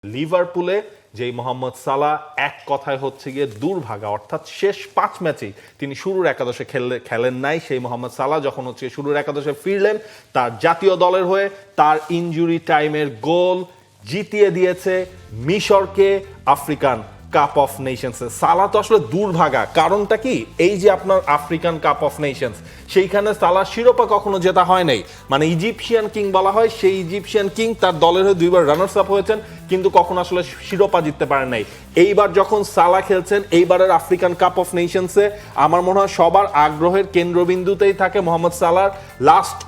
লিভারপুলে যেই মোহাম্মদ সালাহ এক কথায় হচ্ছে গিয়ে দুর্ভাগা, অর্থাৎ শেষ 5 ম্যাচেই তিনি শুরুর একাদশে খেলেন নাই। সেই মোহাম্মদ সালাহ যখন হচ্ছে শুরুর একাদশে ফিরলেন, তার জাতীয় দলের হয়ে তার ইনজুরি টাইমের গোল জিতিয়ে দিয়েছে মিশরকে আফ্রিকান কাপ অফ নেশনস। সালাহ তো আসলে দুর্ভাগা, কারণটা কি? এই যে আপনার আফ্রিকান কাপ অফ নেশনস, সেইখানে সালাহ শিরোপা কখনো জেতা হয় নাই, মানে ইজিপশিয়ান কিং বলা হয়। সেই ইজিপশিয়ান কিং তার দলের হয়ে 2বার রানার্স আপ হয়েছেন, কিন্তু কখনো আসলে শিরোপা জিততে পারেন নাই। এইবার যখন সালাহ খেলছেন এইবারের আফ্রিকান কাপ অফ নেশনসে, আমার মনে হয় সবার আগ্রহের কেন্দ্রবিন্দুতেই থাকে মোহাম্মদ সালাহর লাস্ট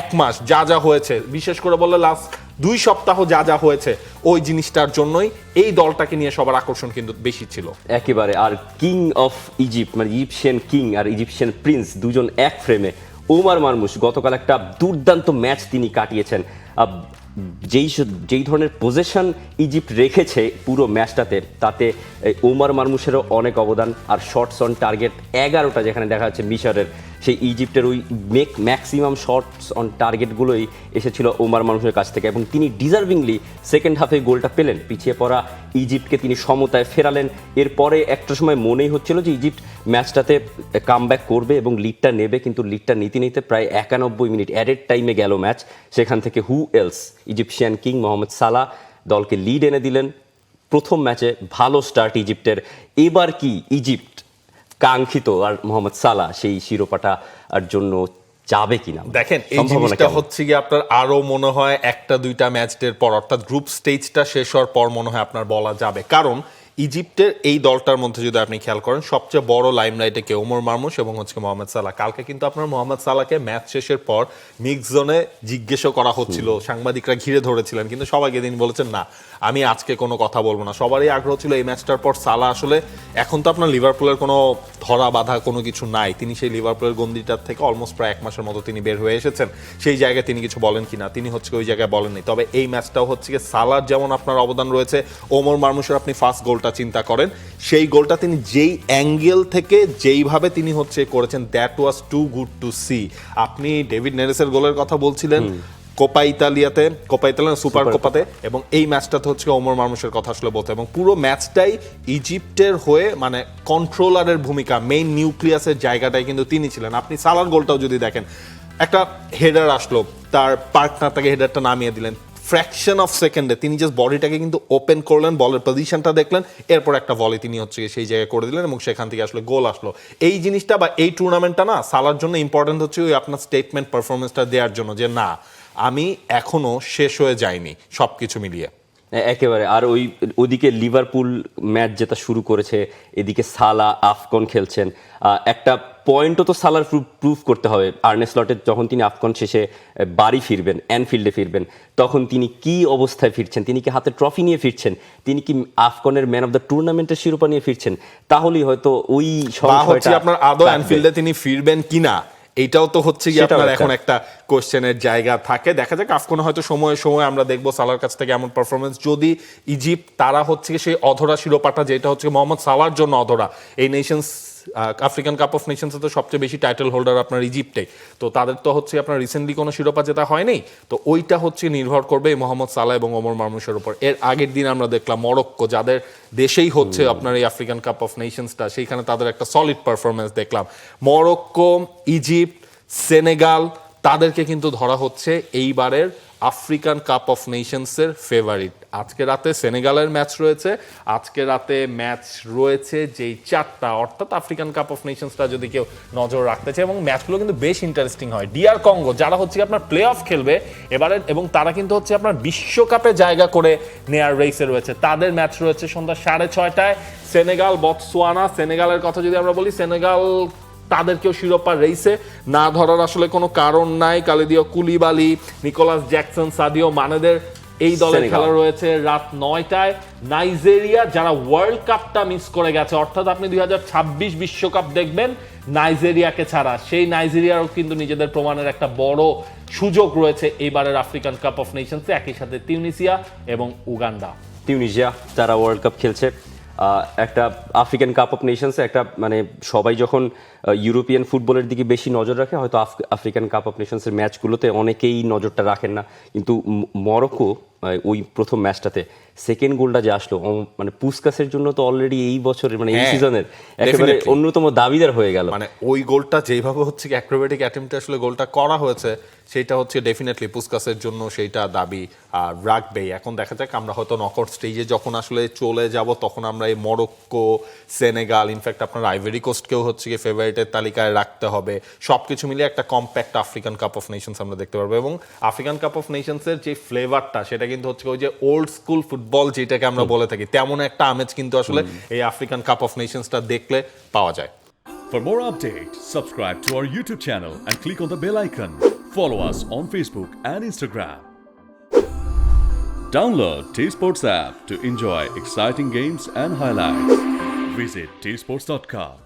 1 মাস যা যা হয়েছে, বিশেষ করে বললে লাস্ট 2 সপ্তাহ যা যা হয়েছে, ওই জিনিসটার জন্যই এই দলটাকে নিয়ে সবার আকর্ষণ কিন্তু বেশি ছিল একেবারে। আর কিং অফ ইজিপ্ট মানে ইজিপশিয়ান কিং আর ইজিপশিয়ান প্রিন্স দুজন এক ফ্রেমে। ওমর মারমুশ গতকাল একটা দুর্দান্ত ম্যাচ তিনি কাটিয়েছেন। যেই ধরনের পজিশন ইজিপ্ট রেখেছে পুরো ম্যাচটাতে, তাতে ওমর মারমুশেরও অনেক অবদান। আর শটস অন টার্গেট 11টা যেখানে দেখা যাচ্ছে মিশরের, সেই ইজিপ্টের ওই ম্যাক্সিমাম শটস অন টার্গেটগুলোই এসেছিল ওমর মারমুশের কাছ থেকে, এবং তিনি ডিজার্ভিংলি সেকেন্ড হাফে গোলটা পেলেন। পিছিয়ে পড়া ইজিপ্টকে তিনি সমতায় ফেরালেন। এরপরে একটা সময় মনেই হচ্ছিল যে ইজিপ্ট ম্যাচটাতে কামব্যাক করবে এবং লিডটা নেবে, কিন্তু লিডটা নিতে নিতে প্রায় 91 মিনিট অ্যাডেড টাইমে গেল ম্যাচ। সেখান থেকে who else, Egyptian king Mohamed Salah দলকে লিড এনে দিলেন। প্রথম ম্যাচে ভালো স্টার্ট ইজিপ্টের। এবার কি ইজিপ্ট কাঙ্ক্ষিত আর মোহাম্মদ সালাহ সেই শিরোপাটা আর জন্য যাবে কিনা? দেখেন, এই জিনিসটা হচ্ছে কি আপনার আরো মনে হয় 1-2টা ম্যাচের পর, অর্থাৎ গ্রুপ স্টেজটা শেষ হওয়ার পর মনে হয় আপনার বলা যাবে। কারণ ইজিপ্টের এই দলটার মধ্যে যদি আপনি খেয়াল করেন, সবচেয়ে বড় লাইমলাইটে কে? ওমর মারমুশ এবং হচ্ছে মোহাম্মদ সালাহ। কালকে কিন্তু আপনার মোহাম্মদ সালাহকে ম্যাচ শেষের পর মিক্স জোনে জিজ্ঞেসও করা হচ্ছিল, সাংবাদিকরা ঘিরে ধরেছিলেন, কিন্তু সবাইকে তিনি বলেছেন না, আমি আজকে কোনো কথা বলবো না। সবারই আগ্রহ ছিল এই ম্যাচটার পর সালাহ আসলে, এখন তো আপনার লিভারপুলের কোনো ধরা বাঁধা কোনো কিছু নাই, তিনি সেই লিভারপুলের গন্ডিটার থেকে অলমোস্ট প্রায় 1 মাসের মতো তিনি বের হয়ে এসেছেন। সেই জায়গায় তিনি কিছু বলেন কিনা, তিনি হচ্ছে ওই জায়গায় বলেননি। তবে এই ম্যাচটাও হচ্ছে সালাহর যেমন আপনার অবদান রয়েছে, ওমর মারমুশের আপনি ফার্স্ট গোলটা চিন্তা করেন, সেই গোলটা তিনি যেই অ্যাঙ্গেল থেকে যেইভাবে তিনি হচ্ছে করেছেন, that was too good to see. আপনি ডেভিড নেরেসের গোলের কথা বলছিলেন কোপা ইতালিয়াতে, সুপার কোপাতে, এবং এই ম্যাচটাতে হচ্ছে ওমর মারমুশের কথা আসলে বলতে, এবং পুরো ম্যাচটাই ইজিপ্টের হয়ে মানে কন্ট্রোলারের ভূমিকা, মেইন নিউক্লিয়াসের জায়গাটাই কিন্তু তিনি ছিলেন। আপনি সালার গোলটাও যদি দেখেন, একটা হেডার আসলো, তার পার্টনার তাকে হেডারটা নামিয়ে দিলেন, ফ্র্যাকশন অফ সেকেন্ডে তিনি জাস্ট বডিটাকে কিন্তু ওপেন করলেন, বলের পজিশনটা দেখলেন, এরপর একটা ভলি তিনি হচ্ছে সেই জায়গায় করে দিলেন, এবং সেখান থেকে আসলে গোল আসলো। এই জিনিসটা বা এই টুর্নামেন্টটা না সালার জন্য ইম্পর্টেন্ট হচ্ছে ওই আপনার স্টেটমেন্ট পারফরমেন্সটা দেওয়ার জন্য, যে না, আমি এখনো শেষ হয়ে যাইনি সবকিছু মিলিয়ে। একেবারে। আর ওদিকে লিভারপুল ম্যাচ যেটা শুরু করেছে, এদিকে সালাহ আফকন খেলছেন। একটা পয়েন্টও তো সালার প্রুভ করতে হবে। আর্নে স্লটের যখন তিনি আফকন শেষে বাড়ি ফিরবেন, অ্যানফিল্ডে ফিরবেন, তখন তিনি কি অবস্থায় ফিরছেন? তিনি কি হাতে ট্রফি নিয়ে ফিরছেন? তিনি কি আফকনের ম্যান অফ দ্য টুর্নামেন্টের শিরোপা নিয়ে ফিরছেন? তাহলেই হয়তো ওই সংশয়টা আপনার আদৌ অ্যানফিল্ডে তিনি ফিরবেন কিনা, এইটাও তো হচ্ছে কি আপনার এখন একটা কোশ্চেনের জায়গা থাকে। দেখা যাক, আফকনে হয়তো সময়ে সময়ে আমরা দেখবো সালার কাছ থেকে এমন পারফরমেন্স। যদি ইজিপ্ট তারা হচ্ছে সেই অধরা শিরোপাটা, যেটা হচ্ছে মোহাম্মদ সালাহর জন্য অধরা, এই নেশনস আফ্রিকান কাপ অফ নেশনসে তো সবচেয়ে বেশি টাইটেল হোল্ডার আপনার ইজিপ্টে, তো তাদের তো হচ্ছে আপনার রিসেন্টলি কোনো শিরোপা জেতা হয়নি, তো ওইটা হচ্ছে নির্ভর করবে মোহাম্মদ সালাহ এবং ওমর মারমুশের উপর। এর আগের দিন আমরা দেখলাম মরক্কো, যাদের দেশেই হচ্ছে আপনার এই আফ্রিকান কাপ অফ নেশনসটা, সেইখানে তাদের একটা সলিড পারফরমেন্স দেখলাম। মরক্কো, ইজিপ্ট, সেনেগাল, তাদেরকে কিন্তু ধরা হচ্ছে এইবারের আফ্রিকান কাপ অফ নেশনসের ফেভারিট। আজকে রাতে সেনেগালের ম্যাচ রয়েছে, আজকে রাতে ম্যাচ রয়েছে যেই 4টা, অর্থাৎ আফ্রিকান কাপ অফ নেশনসটা যদি কেউ নজর রাখতে চায়, এবং ম্যাচগুলো কিন্তু বেশ ইন্টারেস্টিং হয়। ডিআর কঙ্গো, যারা হচ্ছে আপনার প্লে অফ খেলবে এবারে, এবং তারা কিন্তু হচ্ছে আপনার বিশ্বকাপে জায়গা করে নেয়ার রেসে রয়েছে, তাদের ম্যাচ রয়েছে সন্ধ্যা 6:30টায়। Senegal, Botswana. সেনেগালের কথা যদি আমরা বলি, সেনেগাল তাদেরকেও শিরোপা রেসে না ধরার আসলে কোনো কারণ নাই। কালিদিও কুলিবালি, নিকোলাস জ্যাকসন, সাদিও মানেদের এই দলের খেলা রয়েছে রাত 9টায়। নাইজেরিয়া, যারা ওয়ার্ল্ড কাপটা মিস করে গেছে, অর্থাৎ আপনি 2026 বিশ্বকাপ দেখবেন নাইজেরিয়াকে ছাড়া, সেই নাইজেরিয়ারও কিন্তু নিজেদের প্রমাণের একটা বড় সুযোগ রয়েছে এইবারের আফ্রিকান কাপ অফ নেশনসে। একই সাথে তিউনিসিয়া এবং উগান্ডা। তিউনিসিয়া যারা ওয়ার্ল্ড কাপ খেলছে, একটা আফ্রিকান কাপ অফ নেশনসে একটা মানে সবাই যখন ইউরোপিয়ান ফুটবলের দিকে বেশি নজর রাখে, হয়তো আফ্রিকান কাপ অফ নেশনসের ম্যাচগুলোতে অনেকেই নজরটা রাখেন না, কিন্তু মরক্কো ওই প্রথম ম্যাচটাতে সেকেন্ড গোলটা যে আসলো মানে পুস্কাসের জন্য তো অলরেডি এই বছরের মানে এই হ্যাঁ, সিজনের একেবারে definitely। অন্যতম দাবিদার হয়ে গেল। মানে ওই গোলটা যেভাবে হচ্ছে কি অ্যাক্রোবেটিক অ্যাটেম্পটে আসলে গোলটা করা হয়েছে সেটা হচ্ছে ডেফিনেটলি পুস্কাসের জন্য সেইটা দাবি রাখবেই। এখন দেখা যাক আমরা হয়তো নকআউট স্টেজে যখন আসলে চলে যাব তখন আমরা এই মরক্কো, সেনেগাল, ইনফ্যাক্ট আপনার আইভরি কোস্টকেও হচ্ছে কি ফেভারিটের তালিকায় রাখতে হবে। সবকিছু মিলিয়ে একটা compact African cup of Nations আমরা দেখতে পারবো, এবং আফ্রিকান কাপ অফ নেশনসের যে ফ্লেভারটা সেটা কিন্তু হচ্ছে ওই যে ওল্ড স্কুল ফুটবল যেটাকে আমরা বলে থাকি তেমন একটা আমেজ কিন্তু আসলে এই আফ্রিকান কাপ অফ নেশনসটা দেখলে পাওয়া যায়। For more updates, subscribe to our YouTube channel and click on the bell icon. Follow us on Facebook and Instagram. Download T-Sports app to enjoy exciting games and highlights. Visit tsports.com.